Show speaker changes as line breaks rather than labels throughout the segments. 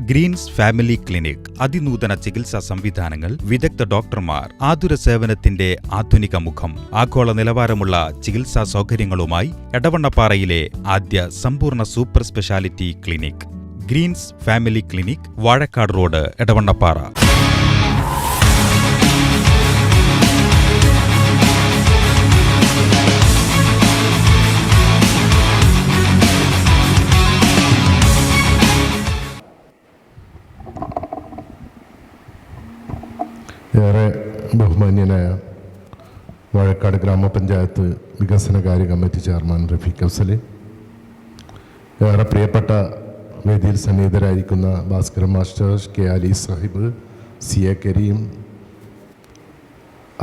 Green's family clinic. അതിനൂതന ചികിത്സാ സംവിധാനങ്ങൾ, വിദഗ്ധ ഡോക്ടർമാർ, ആതുര സേവനത്തിന്റെ ആധുനിക മുഖം, ആഗോള നിലവാരമുള്ള ചികിത്സാ സൗകര്യങ്ങളുമായി എടവണ്ണപ്പാറയിലെ ആദ്യ സമ്പൂർണ്ണ super speciality clinic. Greens family clinic, Vazhakkad road, Edavannappara.
ഏറെ ബഹുമാന്യനായ വാഴക്കാട് ഗ്രാമപഞ്ചായത്ത് വികസനകാര്യ കമ്മിറ്റി ചെയർമാൻ റഫീഖ് അഫ്സൽ, ഏറെ പ്രിയപ്പെട്ട വേദിയിൽ സന്നിഹിതരായിരിക്കുന്ന Bhaskaran master, K Ali Sahib, C A Kareem,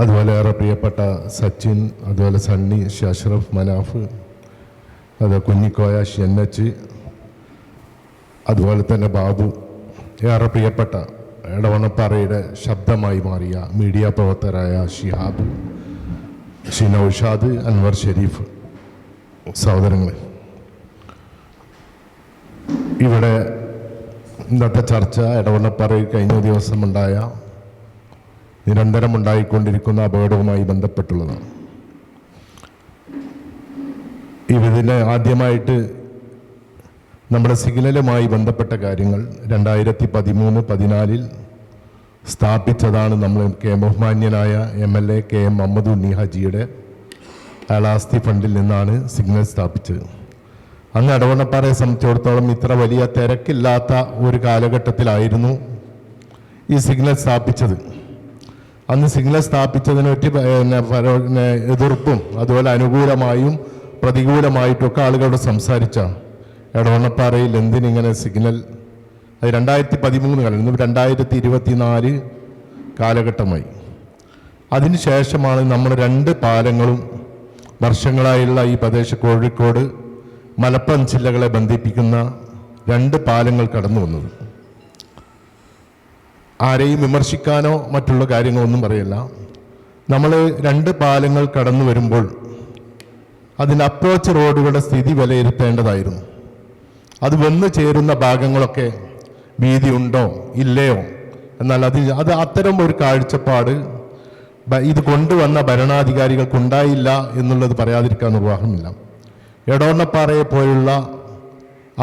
അതുപോലെ ഏറെ പ്രിയപ്പെട്ട സച്ചിൻ, അതുപോലെ സണ്ണി, അഷ്റഫ്, മനാഫ്, അത് കുഞ്ഞിക്കോയ, ഷെന്നച്ച്, അതുപോലെ തന്നെ ബാബു, ഏറെ പ്രിയപ്പെട്ട എടവണ്ണപ്പാറയുടെ ശബ്ദമായി മാറിയ മീഡിയ പ്രവർത്തകരായ ഷിഹാബ്, നൗഷാദ്, അൻവർ ഷെരീഫ് സഹോദരങ്ങളെ, ഇവിടെ ഇന്നത്തെ ചർച്ച എടവണ്ണപ്പാറയിൽ കഴിഞ്ഞ ദിവസമുണ്ടായ നിരന്തരമുണ്ടായിക്കൊണ്ടിരിക്കുന്ന അപകടവുമായി ബന്ധപ്പെട്ടുള്ളതാണ്. ഇതിന് ആദ്യമായിട്ട് നമ്മുടെ സിഗ്നലുമായി ബന്ധപ്പെട്ട കാര്യങ്ങൾ 2013-14 സ്ഥാപിച്ചതാണ്. നമ്മൾ ബഹുമാന്യനായ MLA KM മുഹമ്മദ് ഉണ്ണി ഹാജിയുടെ ആസ്തി ഫണ്ടിൽ നിന്നാണ് സിഗ്നൽ സ്ഥാപിച്ചത്. അന്ന് എടവണ്ണപ്പാറയെ സംബന്ധിച്ചിടത്തോളം ഇത്ര വലിയ തിരക്കില്ലാത്ത ഒരു കാലഘട്ടത്തിലായിരുന്നു ഈ സിഗ്നൽ സ്ഥാപിച്ചത്. അന്ന് സിഗ്നൽ സ്ഥാപിച്ചതിനെ പറ്റി എതിർപ്പും അതുപോലെ അനുകൂലമായും പ്രതികൂലമായിട്ടൊക്കെ ആളുകളോട് സംസാരിച്ച എടവണ്ണപ്പാറയിൽ എന്തിനിങ്ങനെ സിഗ്നൽ, അത് 2013 കഴിഞ്ഞു, 2024 കാലഘട്ടമായി. അതിനുശേഷമാണ് നമ്മൾ 2 പാലങ്ങളും വർഷങ്ങളായുള്ള ഈ പ്രദേശ കോഴിക്കോട് മലപ്പുറം ജില്ലകളെ ബന്ധിപ്പിക്കുന്ന 2 പാലങ്ങൾ കടന്നു വന്നത്. ആരെയും വിമർശിക്കാനോ മറ്റുള്ള കാര്യങ്ങളൊന്നും പറയില്ല. നമ്മൾ 2 പാലങ്ങൾ കടന്നു വരുമ്പോൾ അതിൻ്റെ അപ്രോച്ച് റോഡുകളുടെ സ്ഥിതി വിലയിരുത്തേണ്ടതായിരുന്നു. അത് വന്നു ചേരുന്ന ഭാഗങ്ങളൊക്കെ വീതി ഉണ്ടോ ഇല്ലയോ, എന്നാൽ അത് അത്തരം ഒരു കാഴ്ചപ്പാട് ഇത് കൊണ്ടുവന്ന ഭരണാധികാരികൾക്കുണ്ടായില്ല എന്നുള്ളത് പറയാതിരിക്കാൻ നിർവാഹമില്ല. എടവണ്ണപ്പാറയെ പോലുള്ള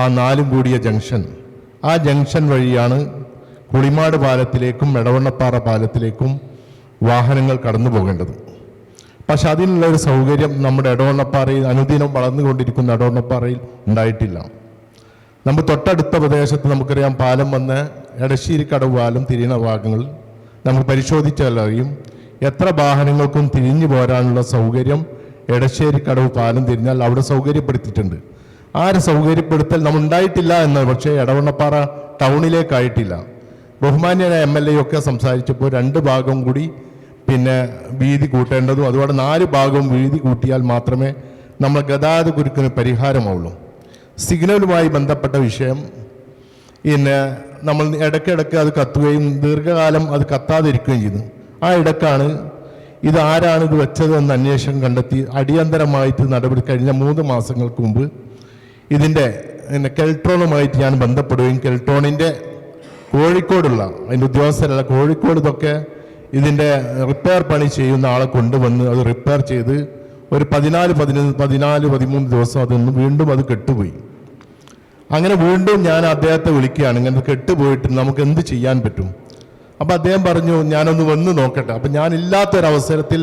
ആ 4 കൂടിയ ജംഗ്ഷൻ, ആ ജംഗ്ഷൻ വഴിയാണ് കുളിമാട് പാലത്തിലേക്കും എടവണ്ണപ്പാറ പാലത്തിലേക്കും വാഹനങ്ങൾ കടന്നു പോകേണ്ടത്. പക്ഷെ അതിനുള്ളൊരു സൗകര്യം നമ്മുടെ എടവണ്ണപ്പാറയിൽ, അനുദിനം വളർന്നുകൊണ്ടിരിക്കുന്ന എടവണ്ണപ്പാറയിൽ ഉണ്ടായിട്ടില്ല. നമ്മൾ തൊട്ടടുത്ത പ്രദേശത്ത് നമുക്കറിയാം, പാലം വന്ന് എടശ്ശേരിക്കടവ് പാലം തിരിയുന്ന ഭാഗങ്ങൾ നമുക്ക് പരിശോധിച്ചാൽ അറിയും എത്ര വാഹനങ്ങൾക്കും തിരിഞ്ഞു പോരാനുള്ള സൗകര്യം എടശ്ശേരിക്കടവ് പാലം തിരിഞ്ഞാൽ അവിടെ സൗകര്യപ്പെടുത്തിയിട്ടുണ്ട്. സൗകര്യപ്പെടുത്തൽ നമ്മൾ ഉണ്ടായിട്ടില്ല എന്ന്. പക്ഷേ എടവണ്ണപ്പാറ ടൗണിലേക്കായിട്ടില്ല. ബഹുമാന്യനായ MLA ഒക്കെ സംസാരിച്ചപ്പോൾ 2 ഭാഗം കൂടി പിന്നെ വീതി കൂട്ടേണ്ടതും, അതുപോലെ 4 ഭാഗവും വീതി കൂട്ടിയാൽ മാത്രമേ നമ്മൾ ഗതാഗത കുരുക്കിന് പരിഹാരമാവുള്ളൂ. സിഗ്നലുമായി ബന്ധപ്പെട്ട വിഷയം പിന്നെ നമ്മൾ ഇടയ്ക്കിടയ്ക്ക് അത് കത്തുകയും ദീർഘകാലം അത് കത്താതിരിക്കുകയും ചെയ്തു. ആ ഇടയ്ക്കാണ് ഇത് ആരാണ് ഇത് വെച്ചത് എന്ന് അന്വേഷണം കണ്ടെത്തി അടിയന്തരമായിട്ട് നടപടി കഴിഞ്ഞ 3 മാസങ്ങൾക്ക് മുമ്പ് ഇതിൻ്റെ കെൽട്രോണുമായിട്ട് ഞാൻ ബന്ധപ്പെടുകയും കെൽട്രോണിൻ്റെ കോഴിക്കോടുള്ള അതിൻ്റെ ഉദ്യോഗസ്ഥരല്ല, കോഴിക്കോട് ഇതൊക്കെ ഇതിൻ്റെ റിപ്പയർ പണി ചെയ്യുന്ന ആളെ കൊണ്ടുവന്ന് അത് റിപ്പയർ ചെയ്ത് ഒരു 14-13 ദിവസം അതൊന്ന് വീണ്ടും അത് കെട്ടുപോയി. അങ്ങനെ വീണ്ടും ഞാൻ അദ്ദേഹത്തെ വിളിക്കുകയാണ്, ഇങ്ങനെ കെട്ടുപോയിട്ട് നമുക്ക് എന്ത് ചെയ്യാൻ പറ്റും? അപ്പം അദ്ദേഹം പറഞ്ഞു ഞാനൊന്ന് വന്ന് നോക്കട്ടെ. അപ്പം ഞാനില്ലാത്തൊരവസരത്തിൽ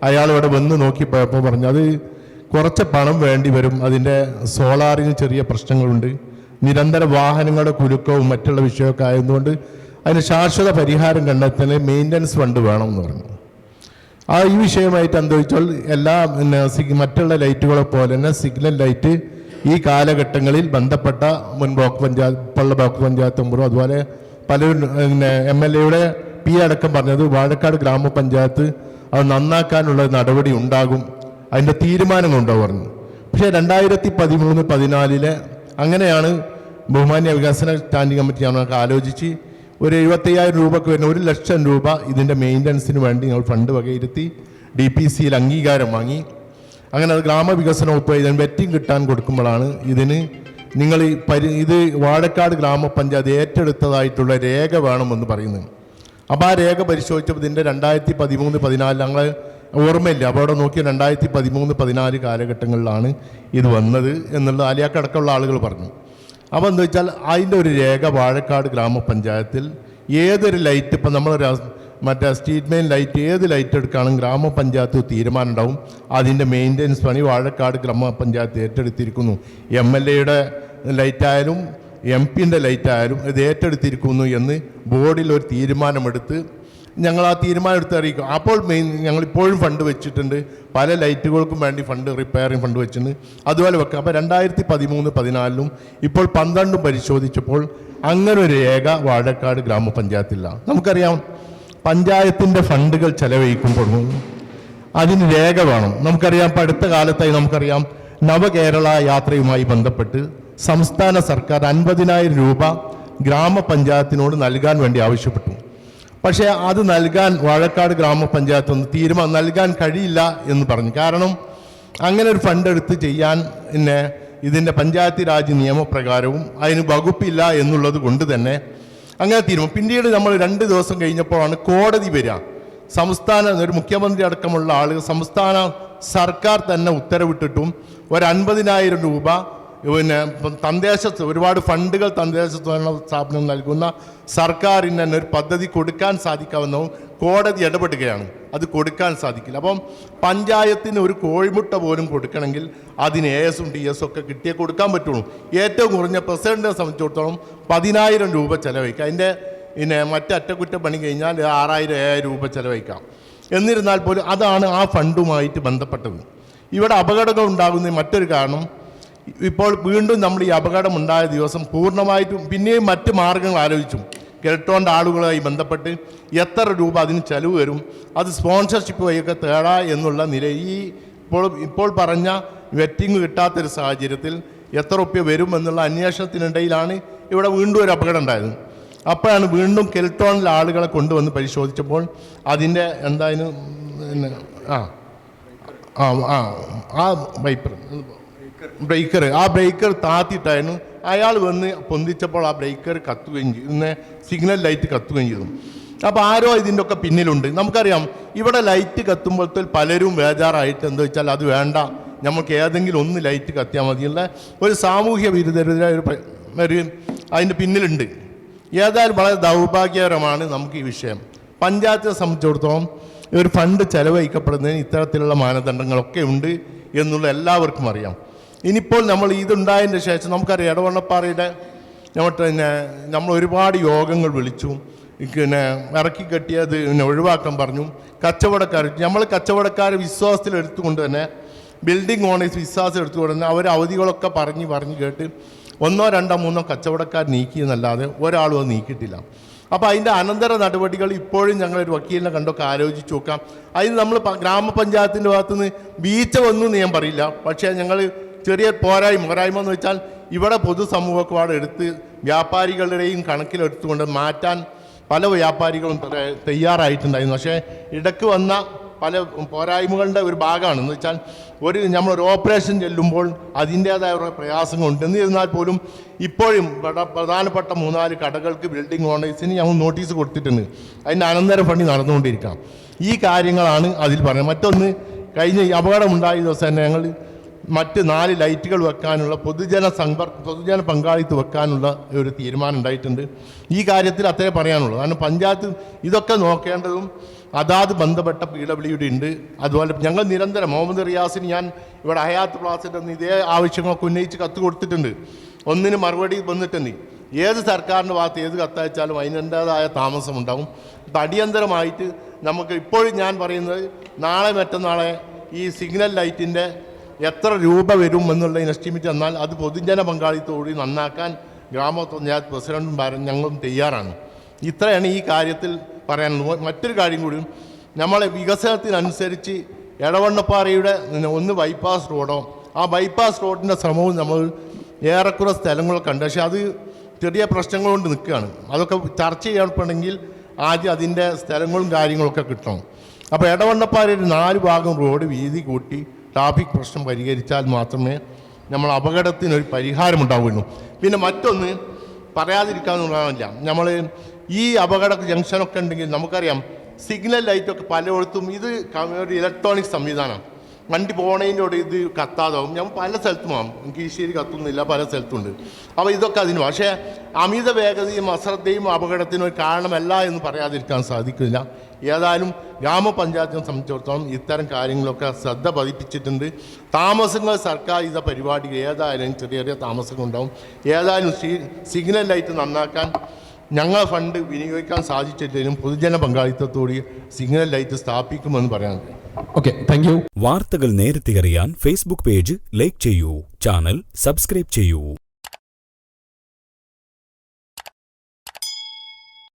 അയാൾ ഇവിടെ വന്ന് നോക്കിപ്പോയപ്പോൾ പറഞ്ഞു അത് കുറച്ച് പണം വേണ്ടി വരും, അതിൻ്റെ സോളാറിന് ചെറിയ പ്രശ്നങ്ങളുണ്ട്, നിരന്തര വാഹനങ്ങളുടെ കുലുക്കവും മറ്റുള്ള വിഷയമൊക്കെ ആയതുകൊണ്ട് അതിന് ശാശ്വത പരിഹാരം കണ്ടെത്താൻ മെയിൻ്റനൻസ് ഫണ്ട് വേണമെന്ന് പറഞ്ഞു. ഈ വിഷയമായിട്ട് എന്താ വെച്ചാൽ എല്ലാ മറ്റുള്ള ലൈറ്റുകളെ പോലെ തന്നെ സിഗ്നൽ ലൈറ്റ് ഈ കാലഘട്ടങ്ങളിൽ ബന്ധപ്പെട്ട മുൻ ബ്ലോക്ക് പഞ്ചായത്ത് മെമ്പറും അതുപോലെ പലരും MLA അടക്കം പറഞ്ഞത് വാഴക്കാട് ഗ്രാമപഞ്ചായത്ത് അത് നന്നാക്കാനുള്ള നടപടി ഉണ്ടാകും, അതിൻ്റെ തീരുമാനങ്ങളുണ്ടാവും പറഞ്ഞു. പക്ഷേ 2013-14 അങ്ങനെയാണ് ബഹുമാന്യ വികസന സ്റ്റാൻഡിംഗ് കമ്മിറ്റി ഞങ്ങൾക്ക് ആലോചിച്ച് ഒരു 75,000 രൂപക്ക് വരുന്ന 1 ലക്ഷം രൂപ ഇതിൻ്റെ മെയിൻ്റനൻസിന് വേണ്ടി ഞങ്ങൾ ഫണ്ട് വകയിരുത്തി DPCയിൽ അംഗീകാരം വാങ്ങി. അങ്ങനെ അത് ഗ്രാമവികസന വകുപ്പ് ഇതിന് വെറ്റിംഗ് കിട്ടാൻ കൊടുക്കുമ്പോഴാണ് ഇതിന് നിങ്ങൾ ഇത് വാഴക്കാട് ഗ്രാമപഞ്ചായത്ത് ഏറ്റെടുത്തതായിട്ടുള്ള രേഖ വേണമെന്ന് പറയുന്നത്. അപ്പോൾ ആ രേഖ പരിശോധിച്ചപ്പോൾ ഇതിൻ്റെ 2013-14 ഞങ്ങൾ ഓർമ്മയില്ല, അപ്പോൾ അവിടെ നോക്കിയ 2013-14 കാലഘട്ടങ്ങളിലാണ് ഇത് വന്നത് എന്നുള്ളത് അലിയാക്കടക്കമുള്ള ആളുകൾ പറഞ്ഞു. അപ്പോൾ എന്താ വെച്ചാൽ അതിൻ്റെ ഒരു രേഖ വാഴക്കാട് ഗ്രാമപഞ്ചായത്തിൽ ഏതൊരു ലൈറ്റ്, ഇപ്പം നമ്മൾ മറ്റേ സ്ട്രീറ്റ് മെയിൻ ലൈറ്റ് ഏത് ലൈറ്റ് എടുക്കുകയാണെങ്കിൽ ഗ്രാമപഞ്ചായത്ത് തീരുമാനം ഉണ്ടാവും. അതിൻ്റെ മെയിൻ്റെനൻസ് പണി വാഴക്കാട് ഗ്രാമപഞ്ചായത്ത് ഏറ്റെടുത്തിരിക്കുന്നു. MLA-യുടെ ലൈറ്റായാലും MP-ൻ്റെ ലൈറ്റായാലും ഇത് ഏറ്റെടുത്തിരിക്കുന്നു എന്ന് ബോർഡിൽ ഒരു തീരുമാനമെടുത്ത് ഞങ്ങൾ ആ തീരുമാനം എടുത്ത് അറിയിക്കും. അപ്പോൾ ഞങ്ങളിപ്പോഴും ഫണ്ട് വെച്ചിട്ടുണ്ട്, പല ലൈറ്റുകൾക്കും വേണ്ടി ഫണ്ട്, റിപ്പയറിങ് ഫണ്ട് വെച്ചിട്ടുണ്ട്, അതുപോലെ വെക്കാം. അപ്പോൾ 2013-14 ഇപ്പോൾ 12 പരിശോധിച്ചപ്പോൾ അങ്ങനെ ഒരു രേഖ വാഴക്കാട് ഗ്രാമപഞ്ചായത്തില്ല. നമുക്കറിയാം പഞ്ചായത്തിൻ്റെ ഫണ്ടുകൾ ചെലവഴിക്കുമ്പോൾ അതിന് രേഖ വേണം. നമുക്കറിയാം ഇപ്പോൾ അടുത്ത കാലത്തായി നമുക്കറിയാം നവകേരള യാത്രയുമായി ബന്ധപ്പെട്ട് സംസ്ഥാന സർക്കാർ 50,000 രൂപ ഗ്രാമപഞ്ചായത്തിനോട് നൽകാൻ വേണ്ടി ആവശ്യപ്പെട്ടു. പക്ഷേ അത് നൽകാൻ വാഴക്കാട് ഗ്രാമപഞ്ചായത്ത് തീരുമാനം നൽകാൻ കഴിയില്ല എന്ന് പറഞ്ഞു. കാരണം അങ്ങനെ ഒരു ഫണ്ട് എടുത്ത് ചെയ്യാൻ ഇതിൻ്റെ പഞ്ചായത്ത് രാജ് നിയമപ്രകാരവും അതിന് വകുപ്പില്ല എന്നുള്ളത് കൊണ്ട് തന്നെ അങ്ങനെ തീരുമാനം. പിന്നീട് നമ്മൾ 2 ദിവസം കഴിഞ്ഞപ്പോഴാണ് കോടതി വരിക. ഒരു മുഖ്യമന്ത്രി അടക്കമുള്ള ആളുകൾ സംസ്ഥാന സർക്കാർ തന്നെ ഉത്തരവിട്ടിട്ടും ഒരു 50,000 രൂപ ഒരുപാട് ഫണ്ടുകൾ തദ്ദേശ സ്ഥാപനം നൽകുന്ന സർക്കാരിന് തന്നെ ഒരു പദ്ധതി കൊടുക്കാൻ സാധിക്കാമെന്നും കോടതി ഇടപെടുകയാണ്. അത് കൊടുക്കാൻ സാധിക്കില്ല. അപ്പം പഞ്ചായത്തിന് ഒരു കോഴിമുട്ട പോലും കൊടുക്കണമെങ്കിൽ അതിന് AS-ഉം DS-ഉം ഒക്കെ കിട്ടിയേ കൊടുക്കാൻ പറ്റുള്ളൂ. ഏറ്റവും കുറഞ്ഞ പ്രസിഡന്റിനെ സംബന്ധിച്ചിടത്തോളം 10,000 രൂപ ചെലവഴിക്കാം. അതിൻ്റെ മറ്റ് അറ്റകുറ്റപ്പണി കഴിഞ്ഞാൽ 6,000-7,000 രൂപ ചെലവഴിക്കാം. എന്നിരുന്നാൽ പോലും അതാണ് ആ ഫണ്ടുമായിട്ട് ബന്ധപ്പെട്ടത്. ഇവിടെ അപകടങ്ങൾ ഉണ്ടാകുന്ന മറ്റൊരു കാരണം, ഇപ്പോൾ വീണ്ടും നമ്മൾ ഈ അപകടം ഉണ്ടായ ദിവസം പൂർണ്ണമായിട്ടും പിന്നെയും മറ്റ് മാർഗങ്ങൾ ആലോചിച്ചു. കെൽട്രോണിൻ്റെ ആളുകളുമായി ബന്ധപ്പെട്ട് എത്ര രൂപ അതിന് ചെലവ് വരും, അത് സ്പോൺസർഷിപ്പ് വഴിയൊക്കെ തേടാ എന്നുള്ള നില ഇപ്പോൾ പറഞ്ഞ വെറ്റിംഗ് കിട്ടാത്തൊരു സാഹചര്യത്തിൽ എത്ര റുപ്യ വരും എന്നുള്ള അന്വേഷണത്തിനിടയിലാണ് ഇവിടെ വീണ്ടും ഒരു അപകടം ഉണ്ടായത്. അപ്പോഴാണ് വീണ്ടും കെൽട്രോണിലെ ആളുകളെ കൊണ്ടുവന്ന് പരിശോധിച്ചപ്പോൾ അതിൻ്റെ എന്തായാലും ബ്രേക്കർ താത്തിട്ടായിരുന്നു. അയാൾ വന്ന് പൊന്തിച്ചപ്പോൾ ആ ബ്രേക്കർ കത്തുകയും ചെയ്തു, സിഗ്നൽ ലൈറ്റ് കത്തുകയും ചെയ്തു. അപ്പോൾ ആരോ ഇതിൻ്റെ ഒക്കെ പിന്നിലുണ്ട്. നമുക്കറിയാം ഇവിടെ ലൈറ്റ് കത്തുമ്പോഴത്തെ പലരും ബേജാറായിട്ട് എന്താ വെച്ചാൽ അത് വേണ്ട, നമുക്ക് ഏതെങ്കിലും ഒന്ന് ലൈറ്റ് കത്തിയാൽ മതിയുള്ള ഒരു സാമൂഹ്യ വിരുദ്ധരുടെ ഒരു അതിൻ്റെ പിന്നിലുണ്ട്. ഏതായാലും വളരെ ദൗർഭാഗ്യകരമാണ് നമുക്ക് ഈ വിഷയം. പഞ്ചായത്തിനെ സംബന്ധിച്ചിടത്തോളം ഒരു ഫണ്ട് ചെലവഴിക്കപ്പെടുന്നതിന് ഇത്തരത്തിലുള്ള മാനദണ്ഡങ്ങളൊക്കെ ഉണ്ട് എന്നുള്ള എല്ലാവർക്കും അറിയാം. ഇനിയിപ്പോൾ നമ്മൾ ഇതുണ്ടായതിൻ്റെ ശേഷം നമുക്കറിയാം എടവണ്ണപ്പാറയുടെ നമ്മൾ ഒരുപാട് യോഗങ്ങൾ വിളിച്ചു, ഇറക്കി കെട്ടിയത് ഒഴിവാക്കാൻ പറഞ്ഞു. കച്ചവടക്കാരെ വിശ്വാസത്തിൽ എടുത്തുകൊണ്ട് തന്നെ ബിൽഡിംഗ് ഓണേഴ്സ് വിശ്വാസം എടുത്തുകൊണ്ട് തന്നെ അവർ അവധികളൊക്കെ പറഞ്ഞ് കേട്ട് 1, 2, 3 കച്ചവടക്കാർ നീക്കിയെന്നല്ലാതെ ഒരാളും അത് നീക്കിയിട്ടില്ല. അപ്പോൾ അതിൻ്റെ അനന്തര നടപടികൾ ഇപ്പോഴും ഞങ്ങളൊരു വക്കീലിനെ കണ്ടൊക്കെ ആലോചിച്ച് നോക്കാം. അതിന് നമ്മൾ ഗ്രാമപഞ്ചായത്തിൻ്റെ ഭാഗത്തുനിന്ന് വീഴ്ച വന്നു എന്ന് ഞാൻ പറയില്ല. പക്ഷേ ഞങ്ങൾ ചെറിയ പോരായ്മ എന്ന് വെച്ചാൽ ഇവിടെ പൊതുസമൂഹമൊക്കെ എടുത്ത് വ്യാപാരികളുടെയും കണക്കിലെടുത്തുകൊണ്ട് മാറ്റാൻ പല വ്യാപാരികളും തയ്യാറായിട്ടുണ്ടായിരുന്നു. പക്ഷേ ഇടയ്ക്ക് വന്ന പല പോരായ്മകളുടെ ഒരു ഭാഗമാണ് എന്ന് വെച്ചാൽ നമ്മളൊരു ഓപ്പറേഷൻ ചെല്ലുമ്പോൾ അതിൻ്റേതായ ഒരു പ്രയാസങ്ങളുണ്ട്. എന്നിരുന്നാൽ പോലും ഇപ്പോഴും പ്രധാനപ്പെട്ട 3-4 കടകൾക്ക് ബിൽഡിംഗ് ഓണേഴ്സിന് ഞങ്ങൾ നോട്ടീസ് കൊടുത്തിട്ടുണ്ട്. അതിൻ്റെ അനന്തര പണി നടന്നുകൊണ്ടിരിക്കാം. ഈ കാര്യങ്ങളാണ് അതിൽ പറയുന്നത്. മറ്റൊന്ന്, കഴിഞ്ഞ അപകടമുണ്ടായ ദിവസം തന്നെ ഞങ്ങൾ മറ്റ് 4 ലൈറ്റുകൾ വെക്കാനുള്ള പൊതുജന പങ്കാളിത്തം വെക്കാനുള്ള ഒരു തീരുമാനം ഉണ്ടായിട്ടുണ്ട്. ഈ കാര്യത്തിൽ അത്രേ പറയാനുള്ളൂ. കാരണം പഞ്ചായത്ത് ഇതൊക്കെ നോക്കേണ്ടതും അതാത് ബന്ധപ്പെട്ട PWD ഉണ്ട്. അതുപോലെ ഞങ്ങൾ നിരന്തരം മുഹമ്മദ് റിയാസിന് ഞാൻ ഇവിടെ ഹയാത്ത് പ്ലാസിൻ്റെ ഇതേ ആവശ്യങ്ങളൊക്കെ ഉന്നയിച്ച് കത്ത് കൊടുത്തിട്ടുണ്ട്. ഒന്നിന് മറുപടി വന്നിട്ടുണ്ട്. ഏത് സർക്കാരിൻ്റെ ഭാഗത്ത് ഏത് കത്തയച്ചാലും അതിൻ്റേതായ താമസമുണ്ടാകും. ഇപ്പം അടിയന്തരമായിട്ട് നമുക്ക് ഇപ്പോഴും ഞാൻ പറയുന്നത് നാളെ മറ്റന്നാളെ ഈ സിഗ്നൽ ലൈറ്റിൻ്റെ എത്ര രൂപ വരും എന്നുള്ളതിന് എസ്റ്റിമേറ്റ് തന്നാൽ അത് പൊതുജന പങ്കാളിത്തോടുകൂടി നന്നാക്കാൻ ഗ്രാമപഞ്ചായത്ത് പ്രസിഡന്റും ഞങ്ങളും തയ്യാറാണ്. ഇത്രയാണ് ഈ കാര്യത്തിൽ പറയാനുള്ളത്. മറ്റൊരു കാര്യം കൂടി, നമ്മളെ വികസനത്തിനനുസരിച്ച് എടവണ്ണപ്പാറയുടെ ഒന്ന് ബൈപ്പാസ് റോഡോ ആ ബൈപ്പാസ് റോഡിൻ്റെ ശ്രമവും നമ്മൾ ഏറെക്കുറെ സ്ഥലങ്ങളൊക്കെ ഉണ്ട്. പക്ഷേ അത് ചെറിയ പ്രശ്നങ്ങൾ കൊണ്ട് നിൽക്കുകയാണ്. അതൊക്കെ ചർച്ച ചെയ്യണമെങ്കിൽ ആദ്യം അതിൻ്റെ സ്ഥലങ്ങളും കാര്യങ്ങളൊക്കെ കിട്ടണം. അപ്പോൾ എടവണ്ണപ്പാറയുടെ 4 ഭാഗം റോഡ് വീതി കൂട്ടി ട്രാഫിക് പ്രശ്നം പരിഹരിച്ചാൽ മാത്രമേ നമ്മൾ അപകടത്തിനൊരു പരിഹാരമുണ്ടാവുന്നു. പിന്നെ മറ്റൊന്ന് പറയാതിരിക്കാന്നുള്ളതല്ല, നമ്മൾ ഈ അപകട ജംഗ്ഷനൊക്കെ ഉണ്ടെങ്കിൽ നമുക്കറിയാം സിഗ്നൽ ലൈറ്റൊക്കെ പലയിടത്തും ഇത് ഒരു ഇലക്ട്രോണിക് സംവിധാനം, വണ്ടി പോണതിൻ്റെ ഇത് കത്താതാവും. ഞാൻ പല സ്ഥലത്തും ആവും, കീശ്ശേരി കത്തുന്നില്ല, പല സ്ഥലത്തുണ്ട്. അപ്പോൾ ഇതൊക്കെ അതിന്, പക്ഷേ അമിത വേഗതയും അശ്രദ്ധയും അപകടത്തിനും ഒരു കാരണമല്ല എന്ന് പറയാതിരിക്കാൻ സാധിക്കില്ല. ഏതായാലും ഗ്രാമപഞ്ചായത്തിനെ സംബന്ധിച്ചിടത്തോളം ഇത്തരം കാര്യങ്ങളൊക്കെ ശ്രദ്ധ പതിപ്പിച്ചിട്ടുണ്ട്. താമസങ്ങൾ സർക്കാർ ചെയ്ത പരിപാടികൾ ഏതായാലും ചെറിയ ചെറിയ താമസങ്ങൾ ഉണ്ടാവും. ഏതായാലും സിഗ്നൽ ലൈറ്റ് നന്നാക്കാൻ ഞങ്ങൾ ഫണ്ട് വിനിയോഗിക്കാൻ സാധിച്ചില്ലെങ്കിലും പൊതുജന പങ്കാളിത്തത്തോടെ സിഗ്നൽ ലൈറ്റ് സ്ഥാപിക്കുമെന്ന് പറയാനുണ്ട്.
Okay, thank you.
വാർത്തകൾ നേരത്തെ അറിയാൻ ഫേസ്ബുക്ക് പേജ് ലൈക്ക് ചെയ്യൂ, ചാനൽ സബ്സ്ക്രൈബ് ചെയ്യൂ.